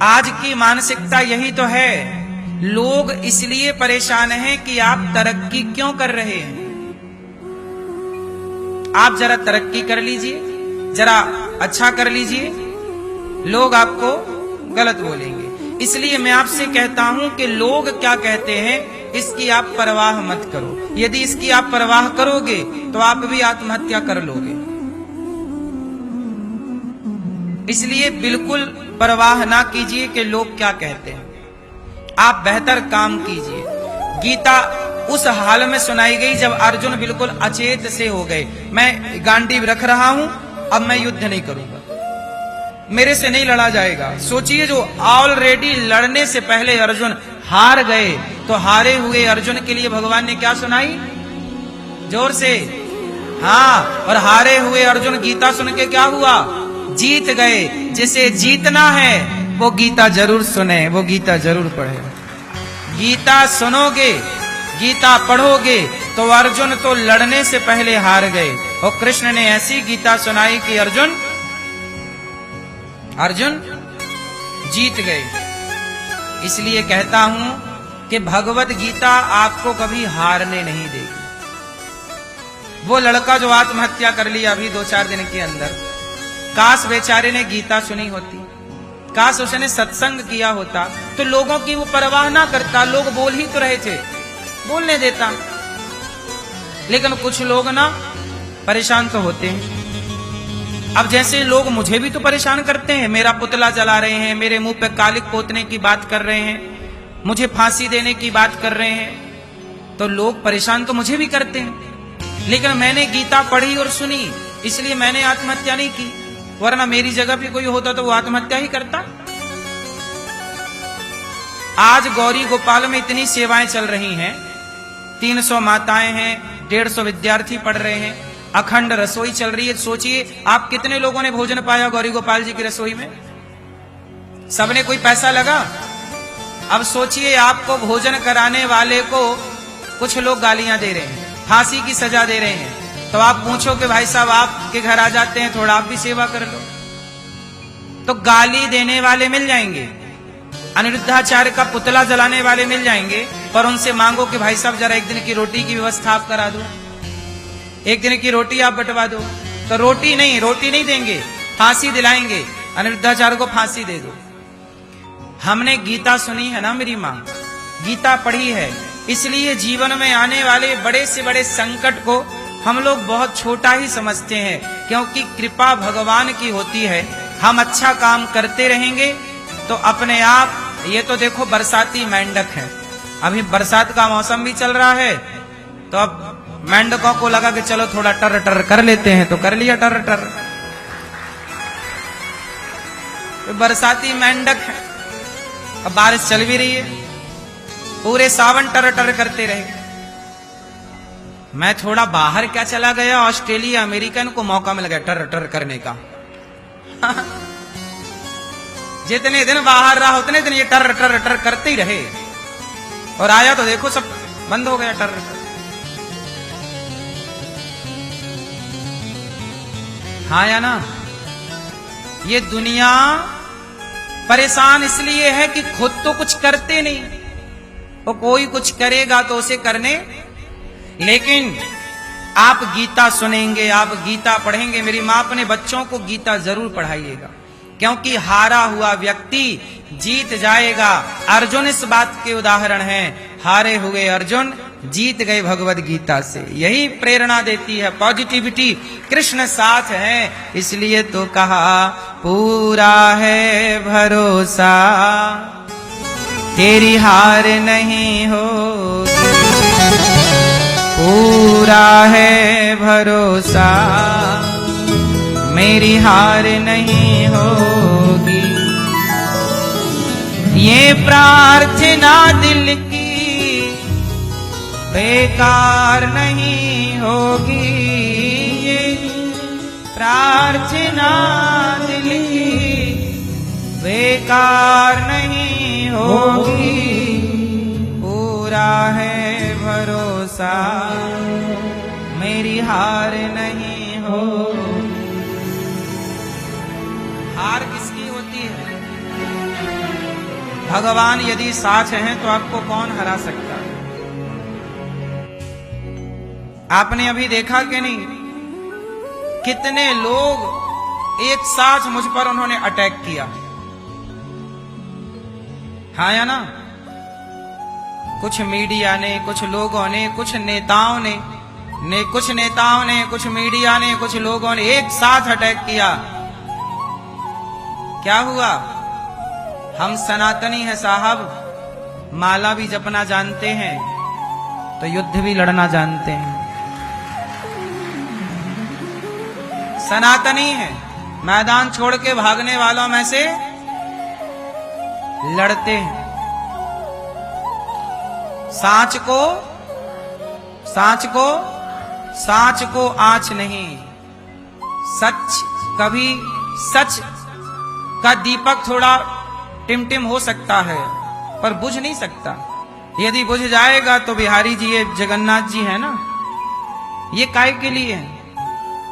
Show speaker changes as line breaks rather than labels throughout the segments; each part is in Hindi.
आज की मानसिकता यही तो है। लोग इसलिए परेशान हैं कि आप तरक्की क्यों कर रहे हैं। आप जरा तरक्की कर लीजिए, जरा अच्छा कर लीजिए, लोग आपको गलत बोलेंगे। इसलिए मैं आपसे कहता हूं कि लोग क्या कहते हैं इसकी आप परवाह मत करो। यदि इसकी आप परवाह करोगे तो आप भी आत्महत्या कर लोगे। इसलिए बिल्कुल परवाह ना कीजिए कि लोग क्या कहते हैं, आप बेहतर काम कीजिए। गीता उस हाल में सुनाई गई जब अर्जुन बिल्कुल अचेत से हो गए। मैं गांडीव रख रहा हूं, अब मैं युद्ध नहीं करूंगा, मेरे से नहीं लड़ा जाएगा। सोचिए, जो ऑलरेडी लड़ने से पहले अर्जुन हार गए, तो हारे हुए अर्जुन के लिए भगवान ने क्या सुनाई? जोर से हाँ। और हारे हुए अर्जुन गीता सुन के क्या हुआ? जीत गए। जिसे जीतना है वो गीता जरूर सुने, वो गीता जरूर पढ़े। गीता सुनोगे, गीता पढ़ोगे तो अर्जुन तो लड़ने से पहले हार गए, और कृष्ण ने ऐसी गीता सुनाई कि अर्जुन जीत गए। इसलिए कहता हूं कि भगवत गीता आपको कभी हारने नहीं देगी। वो लड़का जो आत्महत्या कर लिया अभी 2-4 दिन के अंदर, काश बेचारे ने गीता सुनी होती, काश उसने सत्संग किया होता, तो लोगों की वो परवाह ना करता। लोग बोल ही तो रहे थे, बोलने देता। लेकिन कुछ लोग ना परेशान तो होते हैं। अब जैसे लोग मुझे भी तो परेशान करते हैं, मेरा पुतला जला रहे हैं, मेरे मुंह पे कालिक पोतने की बात कर रहे हैं, मुझे फांसी देने की बात कर रहे हैं, तो लोग परेशान तो मुझे भी करते हैं। लेकिन मैंने गीता पढ़ी और सुनी, इसलिए मैंने आत्महत्या नहीं की, वरना मेरी जगह पे कोई होता तो वो आत्महत्या ही करता। आज गौरी गोपाल में इतनी सेवाएं चल रही हैं, 300 माताएं हैं, 150 विद्यार्थी पढ़ रहे हैं, अखंड रसोई चल रही है। सोचिए आप कितने लोगों ने भोजन पाया गौरी गोपाल जी की रसोई में? सबने कोई पैसा लगा? अब सोचिए, आपको भोजन कराने वाले को कुछ लोग गालियां दे रहे हैं, फांसी की सजा दे रहे हैं, तो आप पूछो कि भाई साहब आपके घर आ जाते हैं, थोड़ा आप भी सेवा कर लो। तो गाली देने वाले मिल जाएंगे, अनिरुद्धाचार्य का पुतला जलाने वाले मिल जाएंगे, पर उनसे मांगो कि भाई साहब जरा एक दिन की रोटी की व्यवस्था आप करा दो, एक दिन की रोटी आप बंटवा दो। तो रोटी नहीं देंगे, फांसी दिलाएंगे, अनिरुद्धाचार्य को फांसी दे दो। हमने गीता सुनी है ना मेरी मां, गीता पढ़ी है, इसलिए जीवन में आने वाले बड़े से बड़े संकट को हम लोग बहुत छोटा ही समझते हैं, क्योंकि कृपा भगवान की होती है। हम अच्छा काम करते रहेंगे तो अपने आप, ये तो देखो बरसाती मेंढक है, अभी बरसात का मौसम भी चल रहा है, तो अब मेंढकों को लगा कि चलो थोड़ा टर टर कर लेते हैं, तो कर लिया टर टर। तो बरसाती मेंढक है, अब बारिश चल भी रही है, पूरे सावन टर टर करते रहे। मैं थोड़ा बाहर क्या चला गया, ऑस्ट्रेलिया अमेरिकन को मौका मिल गया टर टर करने का। जितने दिन बाहर रहा उतने दिन ये टर टर टर करते ही रहे, और आया तो देखो सब बंद हो गया टर टर। हाँ या ना? ये दुनिया परेशान इसलिए है कि खुद तो कुछ करते नहीं, और कोई कुछ करेगा तो उसे करने। लेकिन आप गीता सुनेंगे, आप गीता पढ़ेंगे, मेरी मां अपने बच्चों को गीता जरूर पढ़ाइएगा, क्योंकि हारा हुआ व्यक्ति जीत जाएगा। अर्जुन इस बात के उदाहरण हैं, हारे हुए अर्जुन जीत गए भगवद गीता से। यही प्रेरणा देती है, पॉजिटिविटी। कृष्ण साथ है, इसलिए तो कहा पूरा है भरोसा, तेरी हार नहीं होगी। पूरा है भरोसा, मेरी हार नहीं होगी। ये प्रार्थना दिल की बेकार नहीं होगी, ये प्रार्थना दिल की बेकार नहीं होगी। पूरा है भरोसा, मेरी हार नहीं होगी। हार किसकी होती है? भगवान यदि साथ हैं तो आपको कौन हरा सकता है? आपने अभी देखा कि नहीं, कितने लोग एक साथ मुझ पर उन्होंने अटैक किया, हाँ या ना? कुछ मीडिया ने, कुछ लोगों ने, कुछ नेताओं ने, कुछ नेताओं ने, कुछ मीडिया ने, कुछ लोगों ने एक साथ अटैक किया। क्या हुआ? हम सनातनी हैं साहब, माला भी जपना जानते हैं तो युद्ध भी लड़ना जानते हैं। सनातनी है, मैदान छोड़ के भागने वालों में से लड़ते हैं। सांच को आंच नहीं। सच कभी, सच का दीपक थोड़ा टिमटिम हो सकता है पर बुझ नहीं सकता। यदि बुझ जाएगा तो बिहारी जी, ये जगन्नाथ जी है ना, ये काय के लिए है?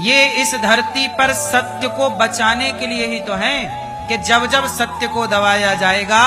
ये इस धरती पर सत्य को बचाने के लिए ही तो है कि जब जब सत्य को दबाया जाएगा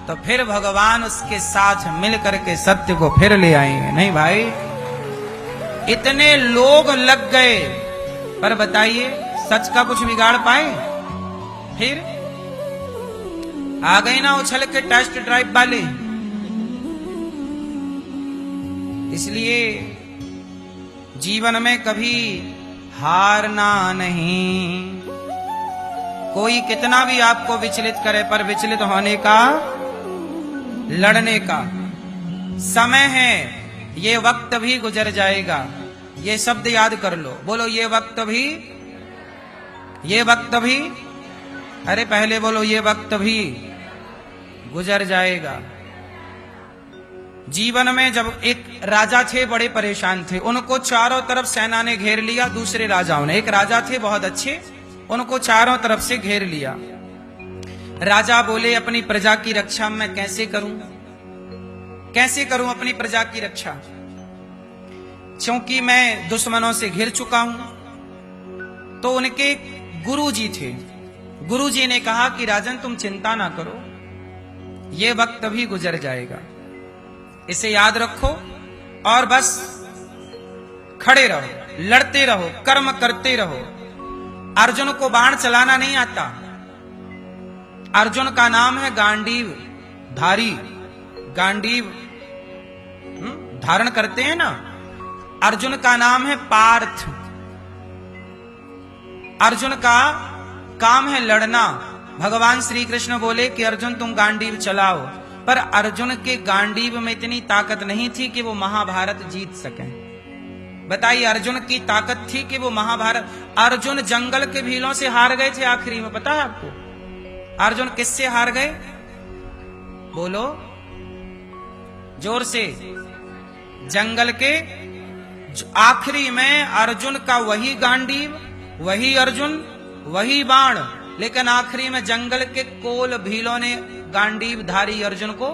तो फिर भगवान उसके साथ मिल करके सत्य को फिर ले आएंगे। नहीं भाई, इतने लोग लग गए पर बताइए सच का कुछ बिगाड़ पाए? फिर आ गए ना उछल के टेस्ट ड्राइव वाले। इसलिए जीवन में कभी हारना नहीं। कोई कितना भी आपको विचलित करे पर विचलित होने का, लड़ने का समय है। ये वक्त भी गुजर जाएगा। ये शब्द याद कर लो, बोलो ये वक्त भी, ये वक्त भी, अरे पहले बोलो ये वक्त भी गुजर जाएगा। जीवन में जब एक राजा थे, बड़े परेशान थे, उनको चारों तरफ सेना ने घेर लिया, दूसरे राजाओं ने। एक राजा थे बहुत अच्छे, उनको चारों तरफ से घेर लिया। राजा बोले अपनी प्रजा की रक्षा मैं कैसे करूं, कैसे करूं अपनी प्रजा की रक्षा, क्योंकि मैं दुश्मनों से घिर चुका हूं। तो उनके गुरुजी थे, गुरुजी ने कहा कि राजन तुम चिंता ना करो, ये वक्त भी गुजर जाएगा, इसे याद रखो और बस खड़े रहो, लड़ते रहो, कर्म करते रहो। अर्जुन को बाण चलाना नहीं आता। अर्जुन का नाम है गांडीव धारी। गांडीव धारण करते हैं ना। अर्जुन का नाम है पार्थ। अर्जुन का काम है लड़ना। भगवान श्री कृष्ण बोले कि अर्जुन तुम गांडीव चलाओ, पर अर्जुन के गांडीव में इतनी ताकत नहीं थी कि वो महाभारत जीत सके। बताइए, अर्जुन की ताकत थी कि वो महाभारत, अर्जुन जंगल के भीलों से हार गए थे आखिरी में। पता है आपको अर्जुन किससे हार गए? बोलो जोर से। जंगल के आखिरी में अर्जुन का वही गांडीव, वही अर्जुन, वही बाण, लेकिन आखिरी में जंगल के कोल भीलों ने गांडीव धारी अर्जुन को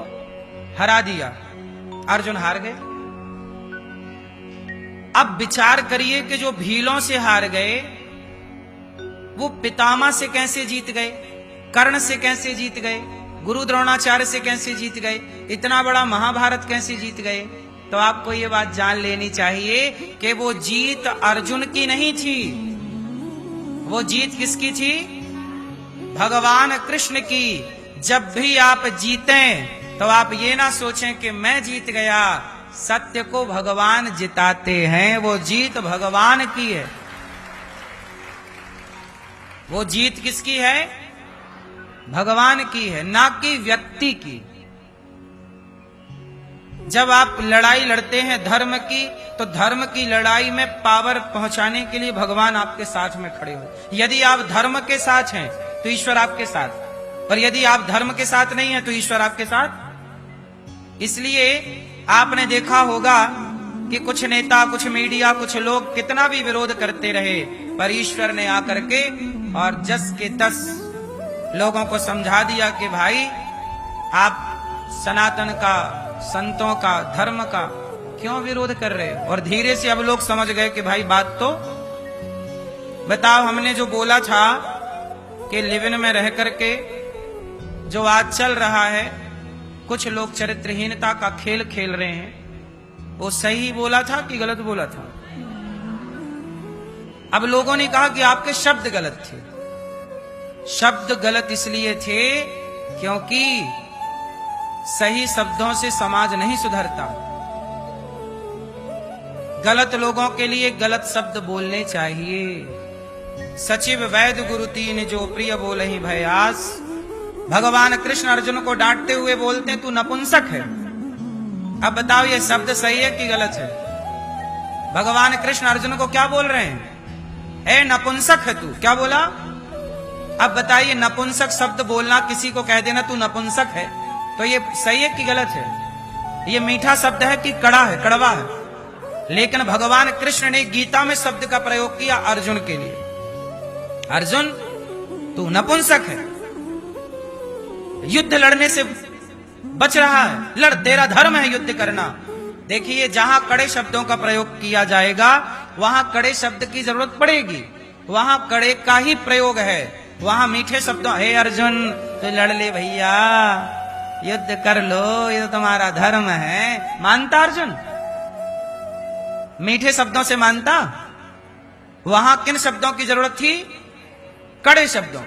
हरा दिया। अर्जुन हार गए। अब विचार करिए कि जो भीलों से हार गए वो पितामह से कैसे जीत गए, कर्ण से कैसे जीत गए, गुरु द्रोणाचार्य से कैसे जीत गए, इतना बड़ा महाभारत कैसे जीत गए? तो आपको ये बात जान लेनी चाहिए कि वो जीत अर्जुन की नहीं थी, वो जीत किसकी थी? भगवान कृष्ण की। जब भी आप जीतें तो आप ये ना सोचें कि मैं जीत गया। सत्य को भगवान जिताते हैं, वो जीत भगवान की है। वो जीत किसकी है? भगवान की है, ना कि व्यक्ति की। जब आप लड़ाई लड़ते हैं धर्म की, तो धर्म की लड़ाई में पावर पहुंचाने के लिए भगवान आपके साथ में खड़े हो। यदि आप धर्म के साथ हैं तो ईश्वर आपके साथ, पर यदि आप धर्म के साथ नहीं हैं तो ईश्वर आपके साथ। इसलिए आपने देखा होगा कि कुछ नेता, कुछ मीडिया, कुछ लोग कितना भी विरोध करते रहे, पर ईश्वर ने आकर के और 10 के 10 लोगों को समझा दिया कि भाई आप सनातन का, संतों का, धर्म का क्यों विरोध कर रहे हो। और धीरे से अब लोग समझ गए कि भाई बात तो बताओ, हमने जो बोला था कि लिव इन में रह करके जो आज चल रहा है, कुछ लोग चरित्रहीनता का खेल खेल रहे हैं, वो सही बोला था कि गलत बोला था? अब लोगों ने कहा कि आपके शब्द गलत थे। शब्द गलत इसलिए थे क्योंकि सही शब्दों से समाज नहीं सुधरता। गलत लोगों के लिए गलत शब्द बोलने चाहिए। सचिव वैद्य गुरु तीन जो प्रिय बोले ही भयास। भगवान कृष्ण अर्जुन को डांटते हुए बोलते हैं तू नपुंसक है। अब बताओ ये शब्द सही है कि गलत है? भगवान कृष्ण अर्जुन को क्या बोल रहे हैं? ए नपुंसक है तू। क्या बोला? अब बताइए, नपुंसक शब्द बोलना, किसी को कह देना तू नपुंसक है, तो ये सही है कि गलत है? ये मीठा शब्द है कि कड़ा है, कड़वा है? लेकिन भगवान कृष्ण ने गीता में शब्द का प्रयोग किया अर्जुन के लिए। अर्जुन तू नपुंसक है, युद्ध लड़ने से बच रहा है, लड़, तेरा धर्म है युद्ध करना। देखिए, जहां कड़े शब्दों का प्रयोग किया जाएगा वहां कड़े शब्द की जरूरत पड़ेगी, वहां कड़े का ही प्रयोग है। वहां मीठे शब्दों, हे अर्जुन तो लड़ ले भैया, युद्ध कर लो, ये तो तुम्हारा धर्म है, मानता अर्जुन? मीठे शब्दों से मानता? वहां किन शब्दों की जरूरत थी? कड़े शब्दों।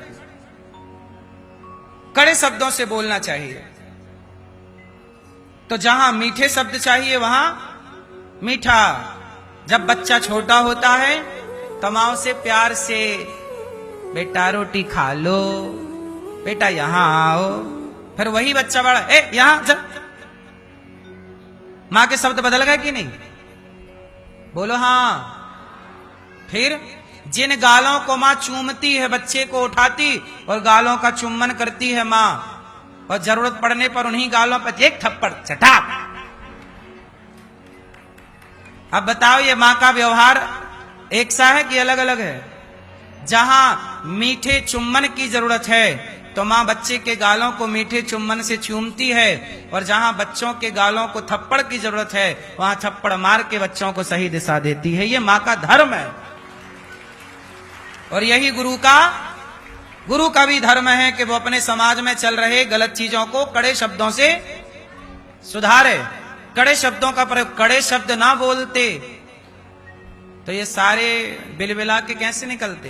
कड़े शब्दों से बोलना चाहिए। तो जहां मीठे शब्द चाहिए वहां मीठा। जब बच्चा छोटा होता है तो मां से प्यार से, बेटा रोटी खा लो, बेटा यहां आओ, फिर वही बच्चा बड़ा, ए यहां जा। मां के शब्द बदल गए कि नहीं? बोलो हाँ। फिर जिन गालों को मां चूमती है, बच्चे को उठाती और गालों का चुम्बन करती है मां, और जरूरत पड़ने पर उन्हीं गालों पर एक थप्पड़ चटाक। अब बताओ, ये मां का व्यवहार एक सा है कि अलग अलग है? जहां मीठे चुम्बन की जरूरत है तो मां बच्चे के गालों को मीठे चुम्बन से चूमती है, और जहां बच्चों के गालों को थप्पड़ की जरूरत है वहां थप्पड़ मार के बच्चों को सही दिशा देती है। ये मां का धर्म है। और यही गुरु का भी धर्म है कि वो अपने समाज में चल रहे गलत चीजों को कड़े शब्दों से सुधारे। कड़े शब्दों का प्रयोग, कड़े शब्द ना बोलते तो ये सारे बिलबिला के कैसे निकलते?